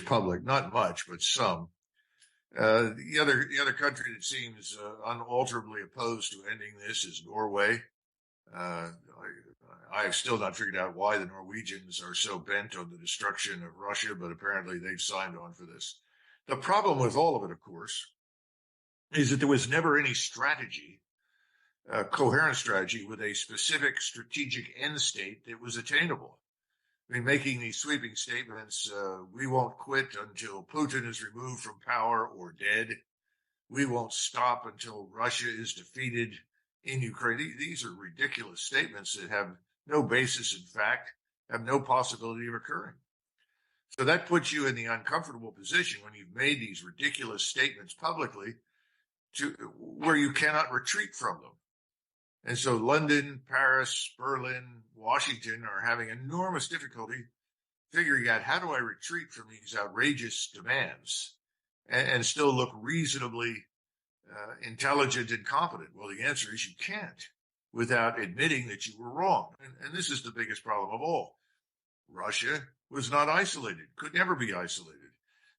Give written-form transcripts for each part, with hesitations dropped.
public, not much, but some. The other country that seems unalterably opposed to ending this is Norway. I have still not figured out why the Norwegians are so bent on the destruction of Russia, but apparently they've signed on for this. The problem with all of it, of course, is that there was never any strategy, coherent strategy with a specific strategic end state that was attainable. I mean, making these sweeping statements, we won't quit until Putin is removed from power or dead. We won't stop until Russia is defeated in Ukraine. These are ridiculous statements that have no basis in fact, have no possibility of occurring. So that puts you in the uncomfortable position when you've made these ridiculous statements publicly to where you cannot retreat from them. And so London, Paris, Berlin, Washington are having enormous difficulty figuring out, how do I retreat from these outrageous demands and still look reasonably intelligent and competent? Well, the answer is you can't, without admitting that you were wrong. And this is the biggest problem of all. Russia was not isolated, could never be isolated.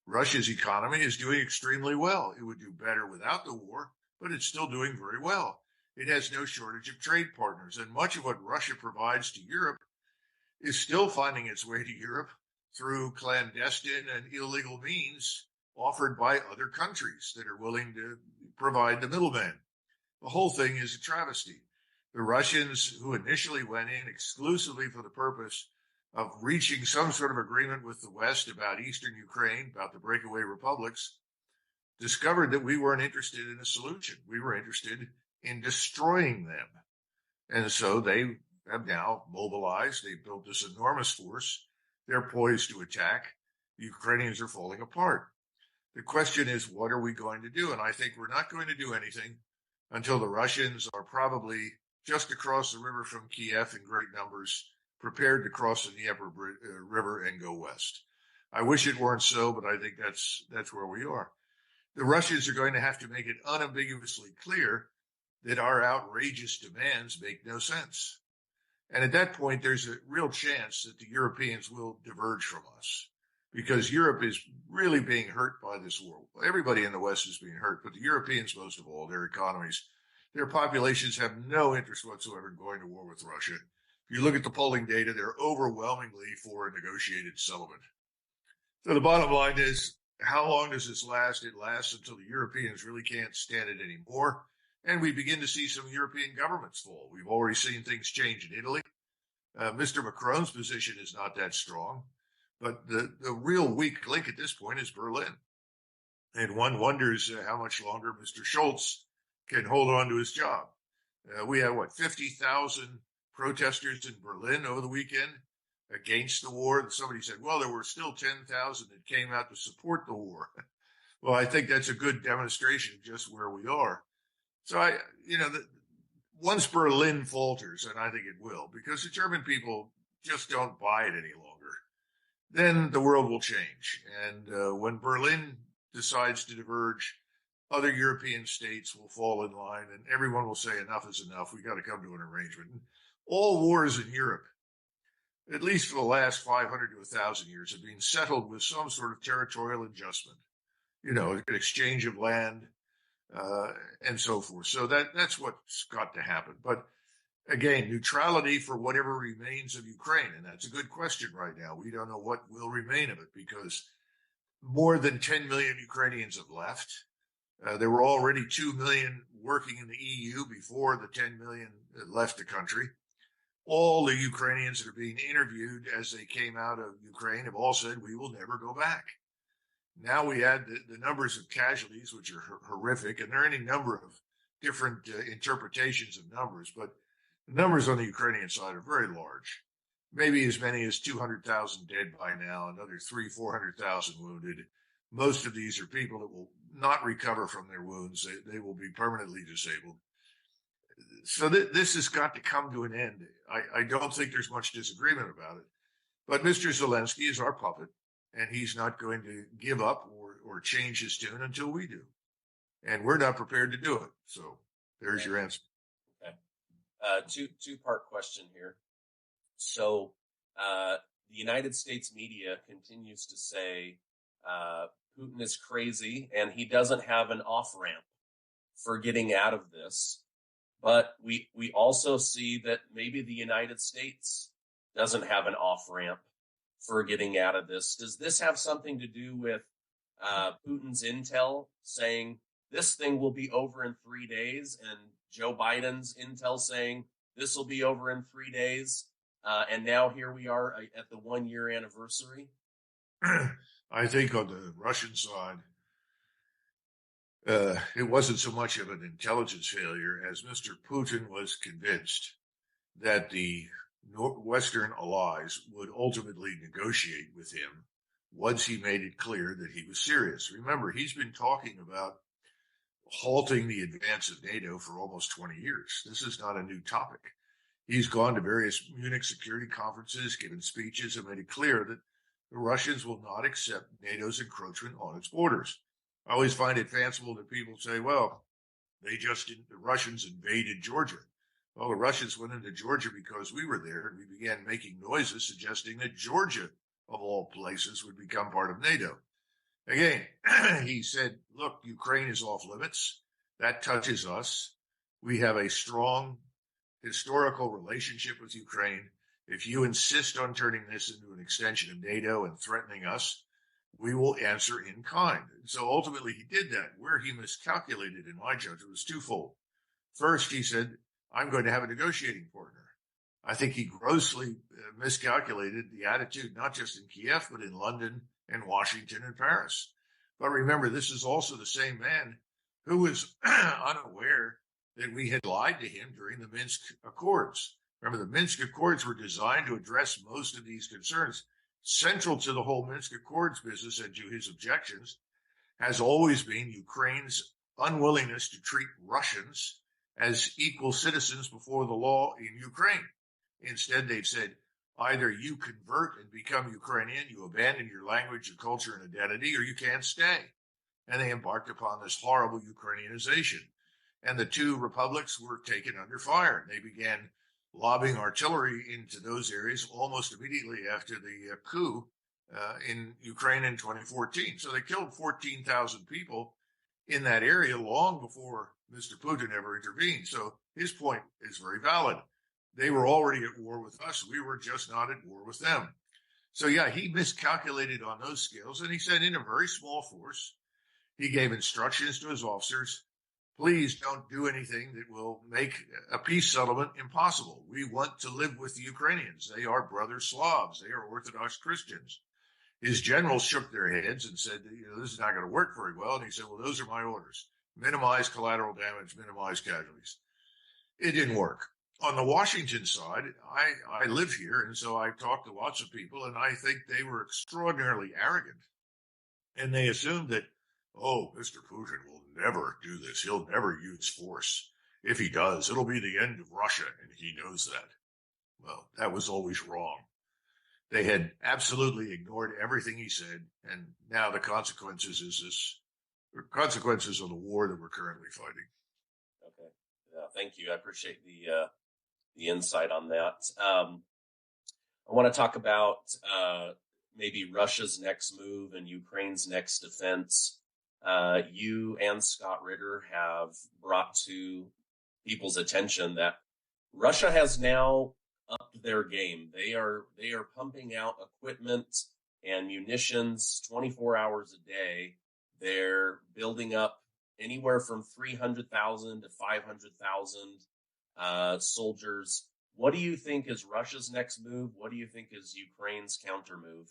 Russia's economy is doing extremely well. It would do better without the war, but it's still doing very well. It has no shortage of trade partners, and much of what Russia provides to Europe is still finding its way to Europe through clandestine and illegal means offered by other countries that are willing to provide the middleman. The whole thing is a travesty. The Russians, who initially went in exclusively for the purpose of reaching some sort of agreement with the West about Eastern Ukraine, about the breakaway republics, discovered that we weren't interested in a solution. We were interested in destroying them. And so they have now mobilized. They've built this enormous force. They're poised to attack. The Ukrainians are falling apart. The question is, what are we going to do? And I think we're not going to do anything until the Russians are probably just across the river from Kiev in great numbers, prepared to cross the Dnieper River and go west. I wish it weren't so, but I think that's where we are. The Russians are going to have to make it unambiguously clear that our outrageous demands make no sense. And at that point, there's a real chance that the Europeans will diverge from us, because Europe is really being hurt by this war. Everybody in the West is being hurt, but the Europeans most of all. Their economies, their populations have no interest whatsoever in going to war with Russia. If you look at the polling data, they're overwhelmingly for a negotiated settlement. So the bottom line is, how long does this last? It lasts until the Europeans really can't stand it anymore, and we begin to see some European governments fall. We've already seen things change in Italy. Mr. Macron's position is not that strong, but the real weak link at this point is Berlin. And one wonders how much longer Mr. Scholz can hold on to his job. We had, 50,000 protesters in Berlin over the weekend against the war. And somebody said, well, there were still 10,000 that came out to support the war. Well, I think that's a good demonstration of just where we are. So once Berlin falters, and I think it will, because the German people just don't buy it any longer, then the world will change. And when Berlin decides to diverge, other European states will fall in line, and everyone will say enough is enough. We got to come to an arrangement. All wars in Europe, at least for the last 500 to 1,000 years, have been settled with some sort of territorial adjustment, an exchange of land, and so forth. So that's what's got to happen. But again, neutrality for whatever remains of Ukraine, and that's a good question right now. We don't know what will remain of it, because more than 10 million Ukrainians have left. There were already 2 million working in the EU before the 10 million left the country. All the Ukrainians that are being interviewed as they came out of Ukraine have all said, we will never go back. Now we add the numbers of casualties, which are horrific, and there are any number of different interpretations of numbers, but the numbers on the Ukrainian side are very large. Maybe as many as 200,000 dead by now, another 400,000 wounded. Most of these are people that will not recover from their wounds. They will be permanently disabled. So this has got to come to an end. I don't think there's much disagreement about it. But Mr. Zelensky is our puppet, and he's not going to give up or change his tune until we do. And we're not prepared to do it. So there's your answer. Okay. Two-part question here. So the United States media continues to say Putin is crazy and he doesn't have an off ramp for getting out of this. But we also see that maybe the United States doesn't have an off ramp for getting out of this. Does this have something to do with Putin's intel saying this thing will be over in 3 days, and Joe Biden's intel saying this will be over in 3 days, and now here we are at the 1 year anniversary? I think on the Russian side, it wasn't so much of an intelligence failure as Mr. Putin was convinced that the Western allies would ultimately negotiate with him once he made it clear that he was serious. Remember, he's been talking about halting the advance of NATO for almost 20 years. This is not a new topic. He's gone to various Munich security conferences, given speeches, and made it clear that the Russians will not accept NATO's encroachment on its borders. I always find it fanciful that people say, well, the Russians invaded Georgia. Well, the Russians went into Georgia because we were there, and we began making noises suggesting that Georgia, of all places, would become part of NATO. Again, he said, look, Ukraine is off limits. That touches us. We have a strong historical relationship with Ukraine. If you insist on turning this into an extension of NATO and threatening us, we will answer in kind. And so ultimately he did that. Where he miscalculated, in my judgment, was twofold. First, he said, I'm going to have a negotiating partner. I think he grossly miscalculated the attitude, not just in Kiev, but in London and Washington and Paris. But remember, this is also the same man who was unaware that we had lied to him during the Minsk Accords. Remember, the Minsk Accords were designed to address most of these concerns. Central to the whole Minsk Accords business and to his objections has always been Ukraine's unwillingness to treat Russians as equal citizens before the law in Ukraine. Instead, they've said, either you convert and become Ukrainian, you abandon your language, your culture, and identity, or you can't stay. And they embarked upon this horrible Ukrainianization. And the two republics were taken under fire. They began lobbing artillery into those areas almost immediately after the coup in Ukraine in 2014. So they killed 14,000 people in that area long before Mr. Putin ever intervened. So his point is very valid. They were already at war with us. We were just not at war with them. So yeah, he miscalculated on those scales, and he sent in a very small force. He gave instructions to his officers, please don't do anything that will make a peace settlement impossible. We want to live with the Ukrainians. They are brother Slavs. They are Orthodox Christians. His generals shook their heads and said, this is not going to work very well. And he said, well, those are my orders. Minimize collateral damage, minimize casualties. It didn't work. On the Washington side, I live here, and so I've talked to lots of people, and I think they were extraordinarily arrogant. And they assumed that, oh, Mr. Putin will never do this. He'll never use force. If he does, it'll be the end of Russia, and he knows that. Well, that was always wrong. They had absolutely ignored everything he said, and now the consequences of the war that we're currently fighting. Okay, thank you. I appreciate the insight on that. I want to talk about maybe Russia's next move and Ukraine's next defense. You and Scott Ritter have brought to people's attention that Russia has now upped their game. They are pumping out equipment and munitions 24 hours a day. They're building up anywhere from 300,000 to 500,000 soldiers. What do you think is Russia's next move? What do you think is Ukraine's counter move?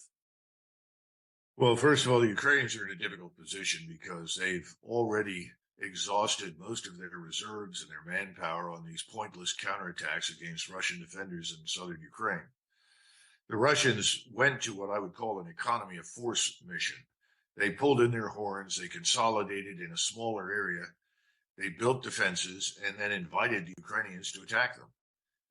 Well, first of all, the Ukrainians are in a difficult position because they've already exhausted most of their reserves and their manpower on these pointless counterattacks against Russian defenders in southern Ukraine. The Russians went to what I would call an economy of force mission. They pulled in their horns, they consolidated in a smaller area, they built defenses, and then invited the Ukrainians to attack them.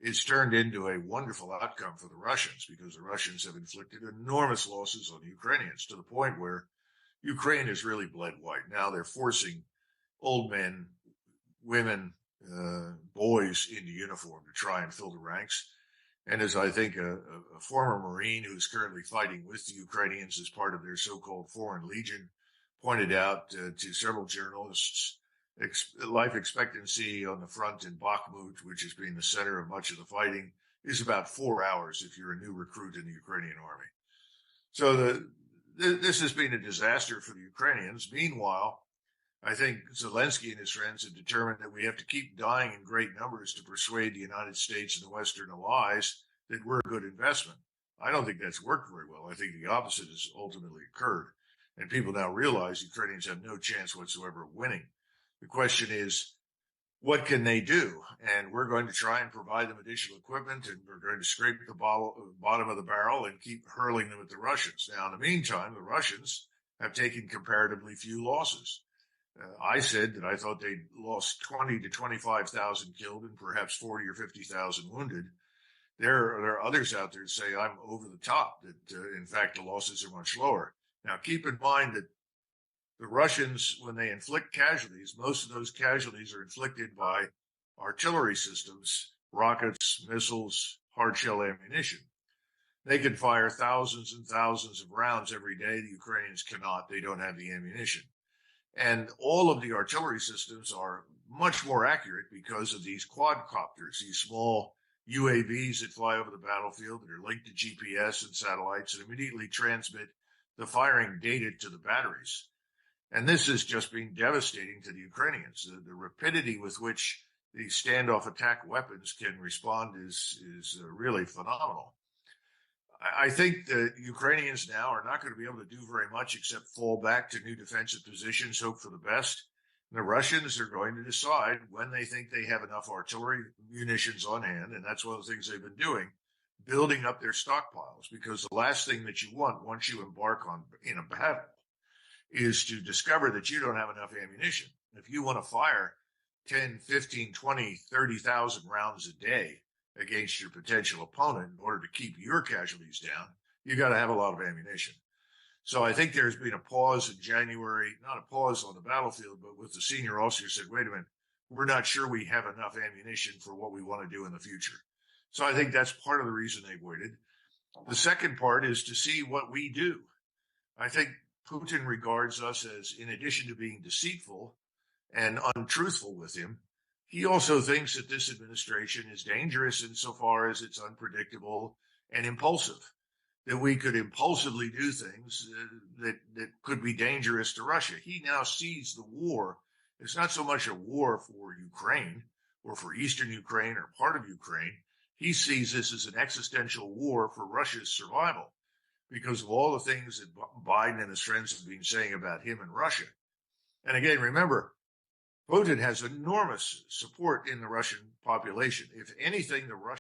It's turned into a wonderful outcome for the Russians because the Russians have inflicted enormous losses on the Ukrainians to the point where Ukraine has really bled white. Now they're forcing old men, women, boys into uniform to try and fill the ranks. And as I think a former Marine who's currently fighting with the Ukrainians as part of their so-called Foreign Legion pointed out to several journalists, life expectancy on the front in Bakhmut, which has been the center of much of the fighting, is about 4 hours if you're a new recruit in the Ukrainian army. So this has been a disaster for the Ukrainians. Meanwhile, I think Zelensky and his friends have determined that we have to keep dying in great numbers to persuade the United States and the Western allies that we're a good investment. I don't think that's worked very well. I think the opposite has ultimately occurred. And people now realize Ukrainians have no chance whatsoever of winning. The question is, what can they do? And we're going to try and provide them additional equipment, and we're going to scrape the bottom of the barrel and keep hurling them at the Russians. Now, in the meantime, the Russians have taken comparatively few losses. I said that I thought they'd lost 20 to 25,000 killed and perhaps 40 or 50,000 wounded. There are others out there who say I'm over the top, that in fact the losses are much lower. Now, keep in mind that the Russians, when they inflict casualties, most of those casualties are inflicted by artillery systems, rockets, missiles, hard shell ammunition. They can fire thousands and thousands of rounds every day. The Ukrainians cannot. They don't have the ammunition. And all of the artillery systems are much more accurate because of these quadcopters, these small UAVs that fly over the battlefield that are linked to GPS and satellites and immediately transmit the firing data to the batteries. And this has just been devastating to the Ukrainians. The rapidity with which these standoff attack weapons can respond is really phenomenal. I think the Ukrainians now are not going to be able to do very much except fall back to new defensive positions, hope for the best. And the Russians are going to decide when they think they have enough artillery munitions on hand, and that's one of the things they've been doing, building up their stockpiles, because the last thing that you want once you embark on in a battle is to discover that you don't have enough ammunition. If you want to fire 10, 15, 20, 30,000 rounds a day against your potential opponent in order to keep your casualties down, you got to have a lot of ammunition. So I think there's been a pause in January, not a pause on the battlefield, but with the senior officer said, wait a minute, we're not sure we have enough ammunition for what we want to do in the future. So I think that's part of the reason they waited. The second part is to see what we do. I think Putin regards us as, in addition to being deceitful and untruthful with him, he also thinks that this administration is dangerous insofar as it's unpredictable and impulsive, that we could impulsively do things that could be dangerous to Russia. He now sees the war. It's not so much a war for Ukraine or for Eastern Ukraine or part of Ukraine. He sees this as an existential war for Russia's survival because of all the things that Biden and his friends have been saying about him and Russia. And again, remember, Putin has enormous support in the Russian population. If anything, the Russian